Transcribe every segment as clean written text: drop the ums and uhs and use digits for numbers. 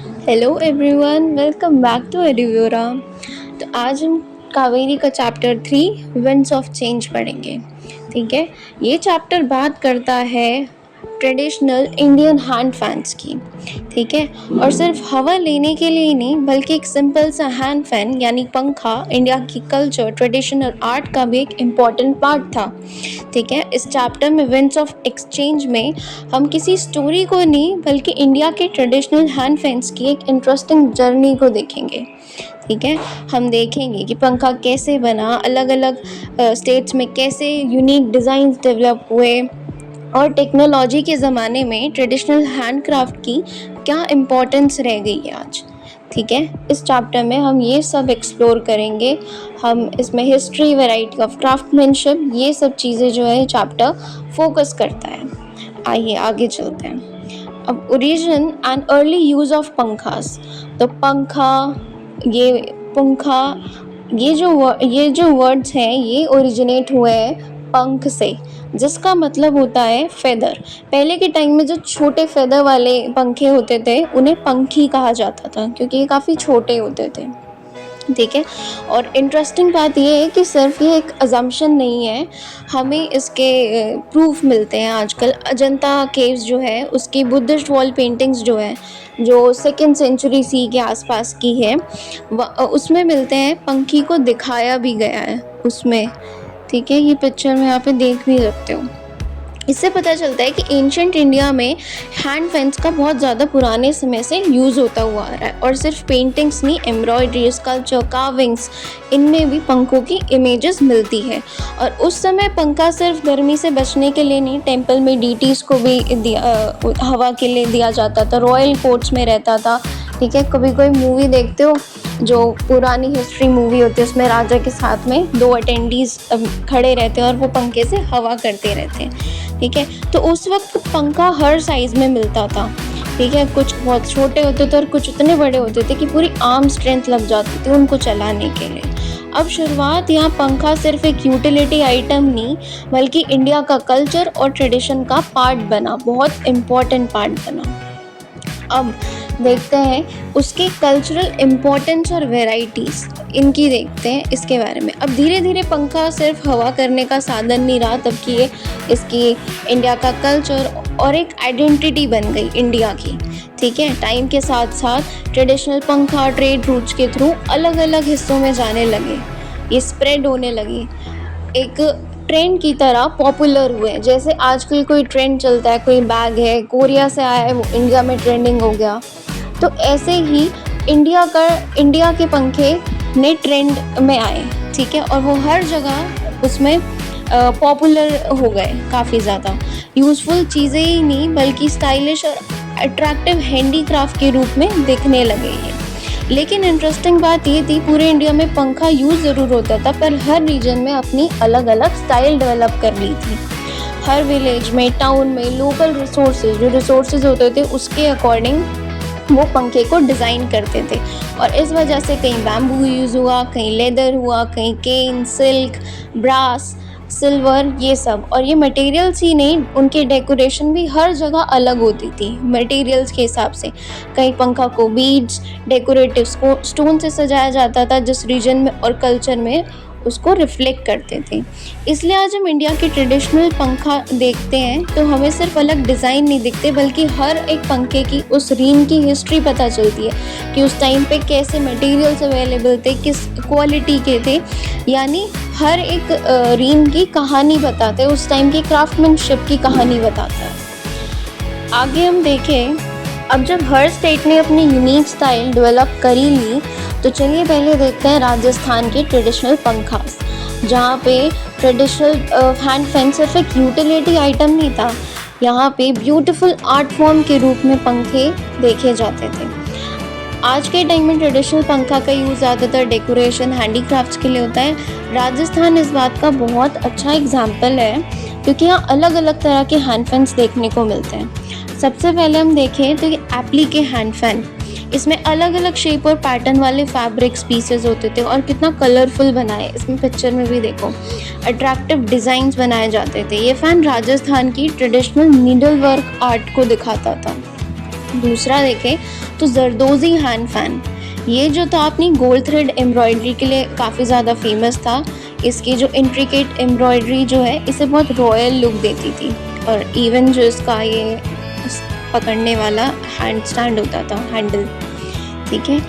Hello everyone, welcome back to एडिव्योरा। तो आज हम कावेरी का चैप्टर 3 विंड्स ऑफ चेंज पढ़ेंगे। ठीक है, ये चैप्टर बात करता है ट्रेडिशनल इंडियन हैंड फैंस की। ठीक है, और सिर्फ हवा लेने के लिए ही नहीं बल्कि एक सिंपल सा हैंड फैन यानी पंखा इंडिया की कल्चर, ट्रेडिशन और आर्ट का भी एक इम्पॉर्टेंट पार्ट था। ठीक है, इस चैप्टर में विंड्स ऑफ एक्सचेंज में हम किसी स्टोरी को नहीं बल्कि इंडिया के ट्रेडिशनल हैंड फैंस की एक इंटरेस्टिंग जर्नी को देखेंगे। ठीक है, हम देखेंगे कि पंखा कैसे बना, अलग अलग स्टेट्स में कैसे यूनिक डिज़ाइंस डेवलप हुए और टेक्नोलॉजी के ज़माने में ट्रेडिशनल हैंडक्राफ्ट की क्या इम्पोर्टेंस रह गई है आज। ठीक है, इस चैप्टर में हम ये सब एक्सप्लोर करेंगे। हम इसमें हिस्ट्री, वैरायटी ऑफ क्राफ्टमैनशिप, ये सब चीज़ें जो है चैप्टर फोकस करता है। आइए आगे चलते हैं। अब origin and early use of पंखास। तो पंखा ये जो वर्ड्स हैं ये ओरिजिनेट हुए हैं पंख से, जिसका मतलब होता है फेदर। पहले के टाइम में जो छोटे फेदर वाले पंखे होते थे उन्हें पंखी कहा जाता था क्योंकि ये काफ़ी छोटे होते थे। ठीक है, और इंटरेस्टिंग बात ये है कि सिर्फ ये एक अजम्पशन नहीं है, हमें इसके प्रूफ मिलते हैं आजकल। अजंता केव्स जो है उसकी बुद्धिस्ट वॉल पेंटिंग्स जो है, जो 2nd सेंचुरी सी के आसपास की है, उसमें मिलते हैं, पंखी को दिखाया भी गया है उसमें। ठीक है, ये पिक्चर में यहाँ पे देख भी सकते हो। इससे पता चलता है कि एंशंट इंडिया में हैंड फैंस का बहुत ज़्यादा पुराने समय से यूज़ होता हुआ आ रहा है। और सिर्फ पेंटिंग्स नहीं, एम्ब्रॉयडरी, स्कल्पचर, कार्विंग्स, इनमें भी पंखों की इमेजेस मिलती है। और उस समय पंखा सिर्फ गर्मी से बचने के लिए नहीं, टेम्पल में डीटीज़ को भी हवा के लिए दिया जाता था, रॉयल कोर्ट्स में रहता था। ठीक है, कभी कोई मूवी देखते हो जो पुरानी हिस्ट्री मूवी होती है उसमें राजा के साथ में 2 अटेंडीज खड़े रहते हैं और वो पंखे से हवा करते रहते हैं। ठीक है, तो उस वक्त पंखा हर साइज़ में मिलता था। ठीक है, कुछ बहुत छोटे होते थे और कुछ इतने बड़े होते थे कि पूरी आर्म स्ट्रेंथ लग जाती थी उनको चलाने के लिए। अब शुरुआत यहाँ पंखा सिर्फ एक यूटिलिटी आइटम नहीं बल्कि इंडिया का कल्चर और ट्रेडिशन का पार्ट बना, बहुत इम्पॉर्टेंट पार्ट बना। अब देखते हैं उसकी कल्चरल इम्पोर्टेंस और वेराइटीज़, इनकी देखते हैं इसके बारे में। अब धीरे धीरे पंखा सिर्फ हवा करने का साधन नहीं रहा, तब कि ये इसकी इंडिया का कल्चर और एक आइडेंटिटी बन गई इंडिया की। ठीक है, टाइम के साथ साथ ट्रेडिशनल पंखा ट्रेड रूट्स के थ्रू अलग अलग हिस्सों में जाने लगे, ये स्प्रेड होने लगी, एक ट्रेंड की तरह पॉपुलर हुए। जैसे आजकल कोई ट्रेंड चलता है, कोई बैग है कोरिया से आया है वो इंडिया में ट्रेंडिंग हो गया, तो ऐसे ही इंडिया के पंखे नए ट्रेंड में आए। ठीक है, और वो हर जगह उसमें पॉपुलर हो गए, काफ़ी ज़्यादा यूज़फुल चीज़ें ही नहीं बल्कि स्टाइलिश और अट्रैक्टिव हैंडीक्राफ्ट के रूप में दिखने लगे ये। लेकिन इंटरेस्टिंग बात ये थी, पूरे इंडिया में पंखा यूज़ ज़रूर होता था पर हर रीजन में अपनी अलग अलग स्टाइल डेवलप कर ली थी। हर विलेज में, टाउन में लोकल रिसोर्सेज होते थे उसके अकॉर्डिंग वो पंखे को डिज़ाइन करते थे। और इस वजह से कहीं बैम्बू यूज़ हुआ, कहीं लेदर हुआ, कहीं केन, सिल्क, ब्रास, सिल्वर, ये सब। और ये मटेरियल्स ही नहीं, उनके डेकोरेशन भी हर जगह अलग होती थी मटेरियल्स के हिसाब से। कहीं पंखा को बीड्स, डेकोरेटिव स्टोन से सजाया जाता था जिस रीजन में और कल्चर में उसको रिफ्लेक्ट करते थे। इसलिए आज हम इंडिया के ट्रेडिशनल पंखा देखते हैं तो हमें सिर्फ अलग डिज़ाइन नहीं दिखते बल्कि हर एक पंखे की उस रीन की हिस्ट्री पता चलती है कि उस टाइम पे कैसे मटेरियल्स अवेलेबल थे, किस क्वालिटी के थे, यानी हर एक रीन की कहानी बताते हैं, उस टाइम की क्राफ्टमैनशिप की कहानी बताता है। आगे हम देखें, अब जब हर स्टेट ने अपनी यूनिक स्टाइल डेवलप कर ही ली तो चलिए पहले देखते हैं राजस्थान के ट्रेडिशनल पंखास, जहाँ पे ट्रेडिशनल हैंड फैन सिर्फ एक यूटिलिटी आइटम नहीं था, यहाँ पे ब्यूटीफुल आर्ट फॉर्म के रूप में पंखे देखे जाते थे। आज के टाइम में ट्रेडिशनल पंखा का यूज़ ज़्यादातर डेकोरेशन, हैंडीक्राफ्ट्स के लिए होता है। राजस्थान इस बात का बहुत अच्छा एग्जाम्पल है क्योंकि यहाँ अलग अलग तरह के हैंड फैन्स देखने को मिलते हैं। सबसे पहले हम देखें तो ये एप्ली के हैंड फैन, इसमें अलग अलग शेप और पैटर्न वाले फैब्रिक्स पीसेस होते थे और कितना कलरफुल बनाए, इसमें पिक्चर में भी देखो अट्रैक्टिव डिज़ाइंस बनाए जाते थे। ये फ़ैन राजस्थान की ट्रेडिशनल नीडल वर्क आर्ट को दिखाता था। दूसरा देखें तो जरदोज़ी हैंड फैन, ये जो था अपनी गोल्ड थ्रेड एम्ब्रॉयडरी के लिए काफ़ी ज़्यादा फेमस था। इसकी जो इंट्रिकेट एम्ब्रॉयडरी जो है इसे बहुत रॉयल लुक देती थी, और इवन जो इसका ये पकड़ने वाला हैंड स्टैंड होता था, हैंडल, ठीक है।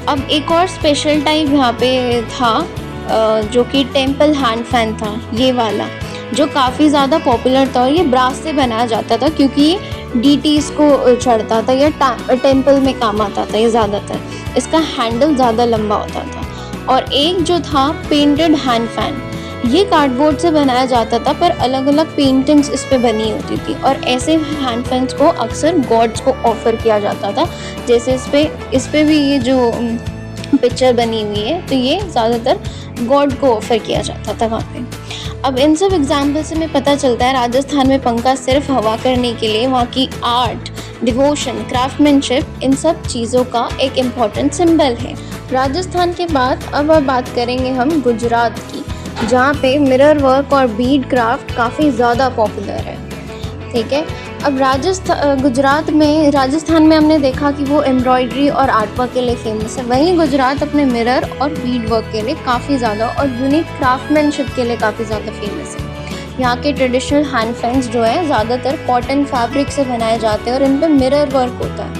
अब एक और स्पेशल टाइप यहाँ पे था जो कि टेम्पल हैंड फैन था, ये वाला, जो काफ़ी ज़्यादा पॉपुलर था, और ये ब्रास से बनाया जाता था क्योंकि ये डीटीज़ को चढ़ता था या टेम्पल में काम आता था ये ज़्यादातर। इसका हैंडल ज़्यादा लंबा होता था। और एक जो था पेंटेड हैंड फैन, ये कार्डबोर्ड से बनाया जाता था पर अलग अलग पेंटिंग्स इस पे बनी होती थी, और ऐसे हैंड फैन्स को अक्सर गॉड्स को ऑफ़र किया जाता था। जैसे इस पे भी ये जो पिक्चर बनी हुई है, तो ये ज़्यादातर गॉड को ऑफ़र किया जाता था वहाँ पे। अब इन सब एग्जाम्पल से हमें पता चलता है राजस्थान में पंखा सिर्फ हवा करने के लिए, वहाँ की आर्ट, डिवोशन, क्राफ्टमैनशिप, इन सब चीज़ों का एक इम्पॉर्टेंट सिंबल है। राजस्थान के बाद अब बात करेंगे हम गुजरात की, जहाँ पे मिरर वर्क और बीड क्राफ्ट काफ़ी ज़्यादा पॉपुलर है, ठीक है। अब राजस्थान में हमने देखा कि वो एम्ब्रॉयडरी और आर्ट वर्क के लिए फेमस है। वहीं गुजरात अपने मिरर और बीड वर्क के लिए काफ़ी ज़्यादा, और यूनिक क्राफ्टमैनशिप के लिए काफ़ी ज़्यादा फेमस है। यहाँ के ट्रेडिशनल हैंड फैन्स जो है ज़्यादातर कॉटन फैब्रिक से बनाए जाते हैं, और इन पर मिरर वर्क होता है।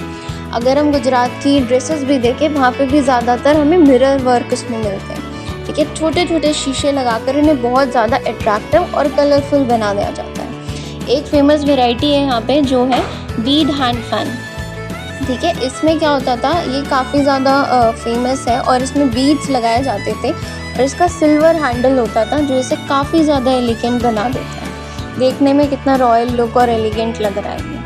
अगर हम गुजरात की ड्रेसेस भी देखें, वहाँ पे भी ज़्यादातर हमें मिरर वर्क इसमें मिलते हैं, ठीक है। छोटे छोटे शीशे लगाकर इन्हें बहुत ज़्यादा अट्रैक्टिव और कलरफुल बना दिया जाता है। एक फेमस वैरायटी है यहाँ पे जो है बीड हैंड फैन, ठीक है। इसमें क्या होता था, ये काफ़ी ज़्यादा फेमस है, और इसमें बीड्स लगाए जाते थे, और इसका सिल्वर हैंडल होता था जो इसे काफ़ी ज़्यादा एलिगेंट बना देता है। देखने में कितना रॉयल लुक और एलिगेंट लग रहा है ये।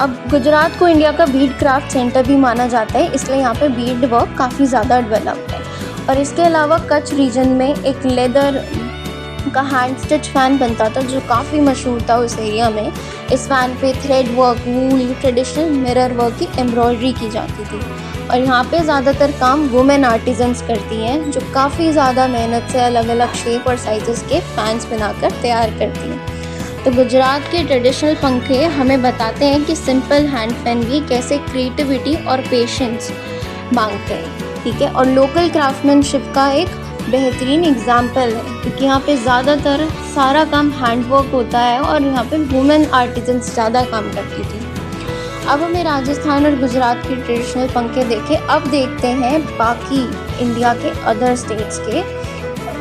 अब गुजरात को इंडिया का बीड क्राफ्ट सेंटर भी माना जाता है, इसलिए यहाँ पे बीड वर्क काफ़ी ज़्यादा डेवलप्ड है। और इसके अलावा कच्छ रीजन में एक लेदर का हैंड स्टिच फ़ैन बनता था जो काफ़ी मशहूर था उस एरिया में। इस फ़ैन पे थ्रेड वर्क, वूल, ट्रेडिशनल मिरर वर्क की एम्ब्रॉयडरी की जाती थी, और यहाँ पे ज़्यादातर काम वुमेन आर्टिजन्स करती हैं, जो काफ़ी ज़्यादा मेहनत से अलग अलग शेप और साइज़ेस के फ़ैन्स बनाकर तैयार करती हैं। तो गुजरात के ट्रेडिशनल पंखे हमें बताते हैं कि सिंपल हैंड फैन भी कैसे क्रिएटिविटी और पेशेंस मांगते हैं, ठीक है। और लोकल क्राफ्टमैनशिप का एक बेहतरीन एग्जाम्पल है, क्योंकि यहाँ पे ज़्यादातर सारा काम हैंडवर्क होता है, और यहाँ पे वुमेन आर्टिजन्स ज़्यादा काम करती थी। अब हमें राजस्थान और गुजरात के ट्रेडिशनल पंखे देखे, अब देखते हैं बाकी इंडिया के अदर स्टेट्स के,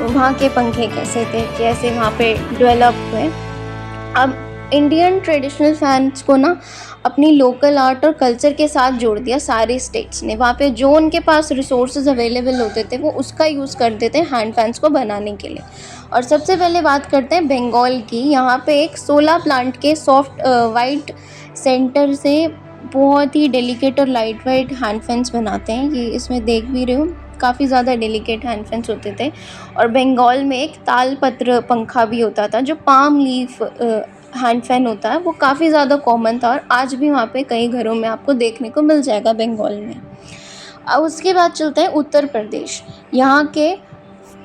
वहाँ के पंखे कैसे थे, कैसे वहाँ पे डेवलप हुए। अब इंडियन ट्रेडिशनल फैंस को ना अपनी लोकल आर्ट और कल्चर के साथ जोड़ दिया सारे स्टेट्स ने। वहाँ पे जो उनके पास रिसोर्सेज अवेलेबल होते थे वो उसका यूज़ करते थे हैंड फैंस को बनाने के लिए। और सबसे पहले बात करते हैं बंगाल की। यहाँ पे एक 16 प्लांट के सॉफ्ट वाइट सेंटर से बहुत ही डेलिकेट और लाइट वाइट हैंड फैंस बनाते हैं। ये इसमें देख भी रहे हो, काफ़ी ज़्यादा डेलिकेट हैंड फैंस होते थे। और बंगाल में एक तालपत्र पंखा भी होता था जो पाम लीफ हैंड फैन होता है, वो काफ़ी ज़्यादा कॉमन था, और आज भी वहाँ पे कई घरों में आपको देखने को मिल जाएगा बंगाल में। अब उसके बाद चलते हैं उत्तर प्रदेश। यहाँ के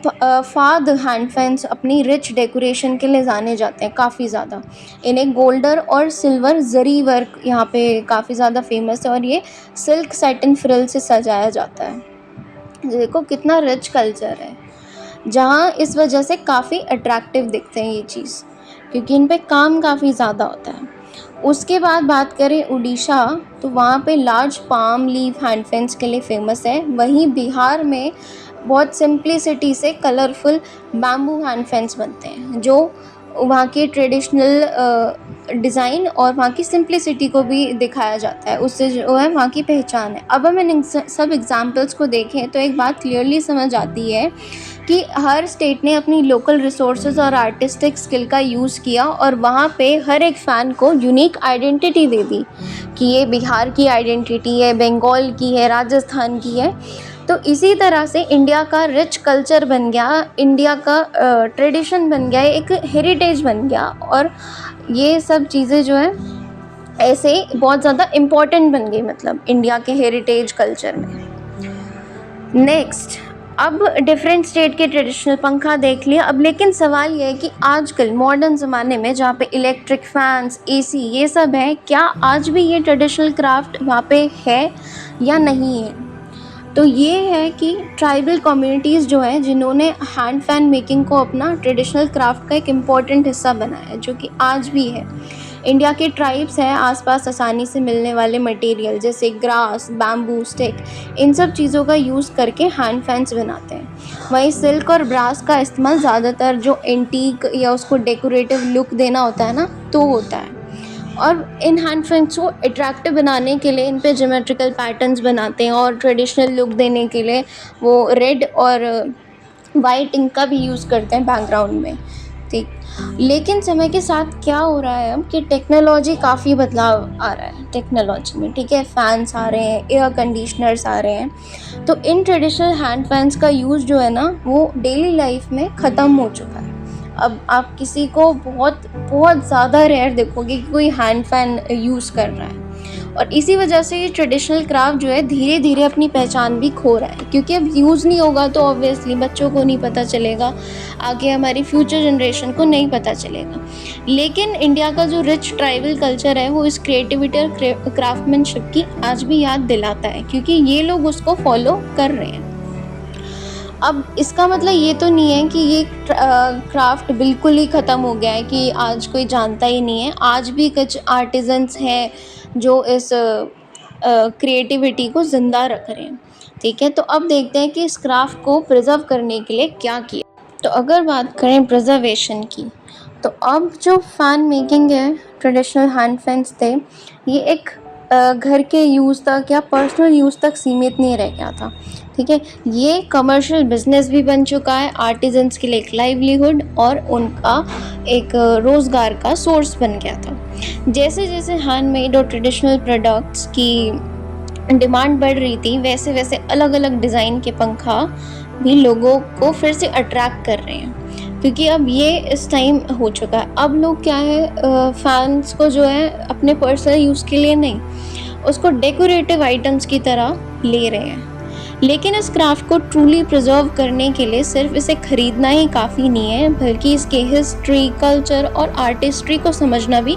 फाद हैंड फैंस अपनी रिच डेकोरेशन के लिए जाने जाते हैं काफ़ी ज़्यादा। इन्हें गोल्डर और सिल्वर जरी वर्क यहाँ पे काफ़ी ज़्यादा फेमस है, और ये सिल्क सैटिन फ्रिल से सजाया जाता है। देखो कितना रिच कल्चर है, जहाँ इस वजह से काफ़ी अट्रैक्टिव दिखते हैं ये चीज़, क्योंकि इन पे काम काफ़ी ज़्यादा होता है। उसके बाद बात करें उड़ीसा, तो वहाँ पे large palm leaf hand fans के लिए फेमस है। वहीं बिहार में बहुत सिंप्लिसिटी से कलरफुल बैम्बू हैंड फैंस बनते हैं, जो वहाँ की ट्रेडिशनल डिज़ाइन और वहाँ की सिंप्लिसिटी को भी दिखाया जाता है, उससे जो है वहाँ की पहचान है। अब हम इन सब एग्जाम्पल्स को देखें तो एक बात क्लियरली समझ आती है कि हर स्टेट ने अपनी लोकल रिसोर्सेज और आर्टिस्टिक स्किल का यूज़ किया, और वहाँ पे हर एक फ़ैन को यूनिक आइडेंटिटी दे दी कि ये बिहार की आइडेंटिटी है, बंगाल की है, राजस्थान की है। तो इसी तरह से इंडिया का रिच कल्चर बन गया, इंडिया का ट्रेडिशन बन गया, एक हेरिटेज बन गया, और ये सब चीज़ें जो है ऐसे बहुत ज़्यादा इम्पॉर्टेंट बन गई, मतलब इंडिया के हेरिटेज कल्चर में। नेक्स्ट अब डिफरेंट स्टेट के ट्रेडिशनल पंखा देख लिया। अब लेकिन सवाल ये है कि आजकल मॉडर्न ज़माने में जहाँ पे इलेक्ट्रिक फैंस, एसी ये सब है, क्या आज भी ये ट्रेडिशनल क्राफ्ट वहाँ पे है या नहीं है? तो ये है कि ट्राइबल कम्युनिटीज़ जो हैं जिन्होंने हैंड फैन मेकिंग को अपना ट्रेडिशनल क्राफ्ट का एक इम्पॉर्टेंट हिस्सा बनाया है, जो कि आज भी है। इंडिया के ट्राइब्स हैं आसपास आसानी से मिलने वाले मटेरियल जैसे ग्रास, बैम्बू, स्टिक, इन सब चीज़ों का यूज़ करके हैंड फैन्स बनाते हैं। वहीं सिल्क और ब्रास का इस्तेमाल ज़्यादातर जो एंटीक या उसको डेकोरेटिव लुक देना होता है ना, तो होता है। और इन हैंड फैन्स को अट्रैक्टिव बनाने के लिए इन पे ज्योमेट्रिकल पैटर्न्स बनाते हैं और ट्रेडिशनल लुक देने के लिए वो रेड और वाइट इंक का भी यूज़ करते हैं बैकग्राउंड में, ठीक। लेकिन समय के साथ क्या हो रहा है अब कि टेक्नोलॉजी काफ़ी बदलाव आ रहा है टेक्नोलॉजी में, ठीक है। फ़ैन्स आ रहे हैं, एयर कंडीशनर्स आ रहे हैं, तो इन ट्रेडिशनल हैंड फैन्स का यूज़ जो है ना वो डेली लाइफ में ख़त्म हो चुका है। अब आप किसी को बहुत बहुत ज़्यादा रेयर देखोगे कि कोई हैंड फैन यूज़ कर रहा है। और इसी वजह से ये ट्रेडिशनल क्राफ्ट जो है धीरे धीरे अपनी पहचान भी खो रहा है, क्योंकि अब यूज़ नहीं होगा तो ऑब्वियसली बच्चों को नहीं पता चलेगा, आगे हमारी फ्यूचर जनरेशन को नहीं पता चलेगा। लेकिन इंडिया का जो रिच ट्राइबल कल्चर है वो इस क्रिएटिविटी और क्राफ्टमैनशिप की आज भी याद दिलाता है, क्योंकि ये लोग उसको फॉलो कर रहे हैं। अब इसका मतलब ये तो नहीं है कि ये क्राफ्ट बिल्कुल ही ख़त्म हो गया है कि आज कोई जानता ही नहीं है। आज भी कुछ आर्टिजन्स हैं जो इस क्रिएटिविटी को ज़िंदा रख रहे हैं, ठीक है। तो अब देखते हैं कि इस क्राफ्ट को प्रिजर्व करने के लिए क्या किया। तो अगर बात करें प्रिजर्वेशन की, तो अब जो फ़ैन मेकिंग है, ट्रेडिशनल हैंड फैन्स थे, ये एक घर के यूज़ तक या पर्सनल यूज़ तक सीमित नहीं रह गया था, ठीक है। ये कमर्शियल बिजनेस भी बन चुका है, आर्टिजन्स के लिए एक लाइवलीहुड और उनका एक रोज़गार का सोर्स बन गया था। जैसे जैसे हैंडमेड और ट्रेडिशनल प्रोडक्ट्स की डिमांड बढ़ रही थी, वैसे वैसे अलग अलग डिज़ाइन के पंखा भी लोगों को फिर से अट्रैक्ट कर रहे हैं, क्योंकि अब ये इस टाइम हो चुका है। अब लोग क्या है, फैंस को जो है अपने पर्सनल यूज़ के लिए नहीं, उसको डेकोरेटिव आइटम्स की तरह ले रहे हैं। लेकिन इस क्राफ्ट को ट्रूली प्रिजर्व करने के लिए सिर्फ इसे ख़रीदना ही काफ़ी नहीं है, बल्कि इसके हिस्ट्री, कल्चर और आर्टिस्ट्री को समझना भी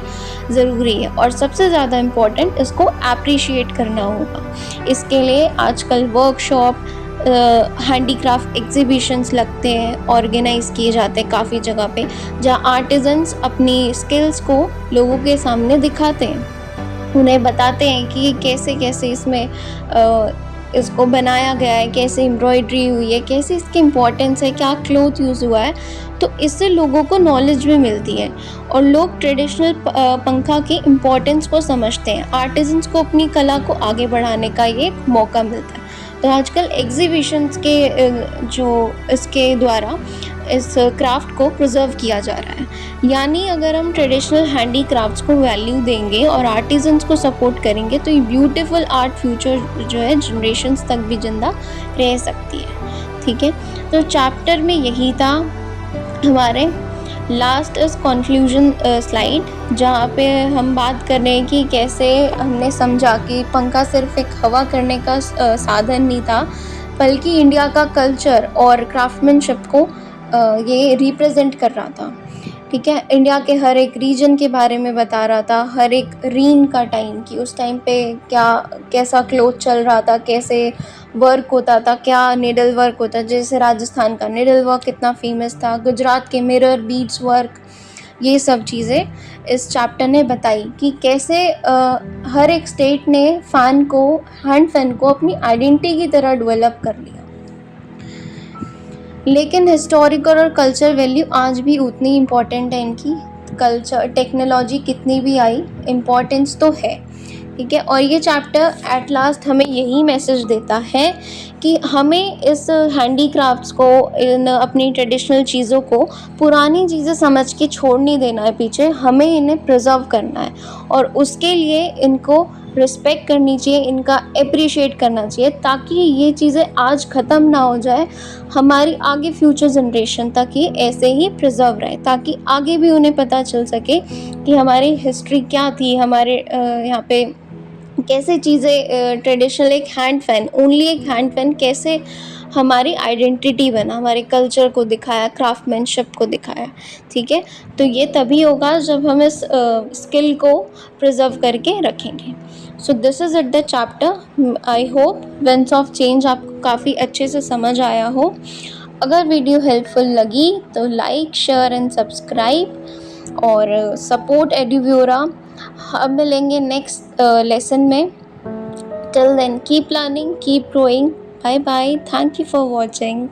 ज़रूरी है। और सबसे ज़्यादा इम्पोर्टेंट, इसको अप्रिशिएट करना होगा। इसके लिए आजकल वर्कशॉप, हैंडीक्राफ्ट एग्जीबिशंस लगते हैं, ऑर्गेनाइज़ किए जाते हैं काफ़ी जगह पे, जहाँ आर्टिजन्स अपनी स्किल्स को लोगों के सामने दिखाते हैं, उन्हें बताते हैं कि कैसे कैसे इसमें इसको बनाया गया है, कैसे एम्ब्रॉयडरी हुई है, कैसे इसकी इम्पोर्टेंस है, क्या क्लॉथ यूज़ हुआ है। तो इससे लोगों को नॉलेज भी मिलती है और लोग ट्रेडिशनल पंखा की इम्पोर्टेंस को समझते हैं। आर्टिजन्स को अपनी कला को आगे बढ़ाने का ये एक मौका मिलता है। तो आजकल एग्जीबिशंस के जो इसके द्वारा इस क्राफ्ट को प्रिजर्व किया जा रहा है। यानी अगर हम ट्रेडिशनल हैंडी क्राफ्ट्स को वैल्यू देंगे और आर्टिजन्स को सपोर्ट करेंगे, तो ये ब्यूटीफुल आर्ट फ्यूचर जो है जनरेशन्स तक भी जिंदा रह सकती है, ठीक है। तो चैप्टर में यही था हमारे। लास्ट इस कंक्लूजन स्लाइड, जहाँ पे हम बात कर रहे हैं कि कैसे हमने समझा कि पंखा सिर्फ एक हवा करने का साधन नहीं था, बल्कि इंडिया का कल्चर और क्राफ्टमैनशिप को ये रिप्रेजेंट कर रहा था, ठीक है। इंडिया के हर एक रीजन के बारे में बता रहा था, हर एक रीन का टाइम, कि उस टाइम पे क्या कैसा क्लोथ चल रहा था, कैसे वर्क होता था, क्या निडल वर्क होता, जैसे राजस्थान का निडल वर्क कितना फेमस था, गुजरात के मिरर बीड्स वर्क, ये सब चीज़ें इस चैप्टर ने बताई कि कैसे हर एक स्टेट ने फ़ैन को, हैंड फैन को अपनी आइडेंटिटी की तरह डेवलप कर लिया। लेकिन हिस्टोरिकल और कल्चर वैल्यू आज भी उतनी इम्पॉर्टेंट है इनकी। कल्चर, टेक्नोलॉजी कितनी भी आई, इम्पॉर्टेंस तो है, ठीक है। और ये चैप्टर एट लास्ट हमें यही मैसेज देता है कि हमें इस हैंडीक्राफ्ट्स को, इन अपनी ट्रेडिशनल चीज़ों को, पुरानी चीज़ें समझ के छोड़ नहीं देना है पीछे, हमें इन्हें प्रिजर्व करना है और उसके लिए इनको रिस्पेक्ट करनी चाहिए, इनका अप्रिशिएट करना चाहिए, ताकि ये चीज़ें आज ख़त्म ना हो जाए, हमारी आगे फ्यूचर जनरेशन तक ये ऐसे ही प्रिजर्व रहे, ताकि आगे भी उन्हें पता चल सके कि हमारी हिस्ट्री क्या थी, हमारे यहाँ पे कैसे चीज़ें ट्रेडिशनल, एक हैंड फैन, ओनली एक हैंड फैन कैसे हमारी आइडेंटिटी बना, हमारे कल्चर को दिखाया, क्राफ्टमैनशिप को दिखाया, ठीक है। तो ये तभी होगा जब हम इस स्किल को प्रिजर्व करके रखेंगे। So this is it the chapter. I hope winds of change आपको काफ़ी अच्छे से समझ आया हो। अगर वीडियो हेल्पफुल लगी तो लाइक, शेयर एंड सब्सक्राइब और सपोर्ट एड्यूव्योरा। हम मिलेंगे नेक्स्ट लेसन में। Till then keep learning, keep growing. Bye bye, thank you for watching.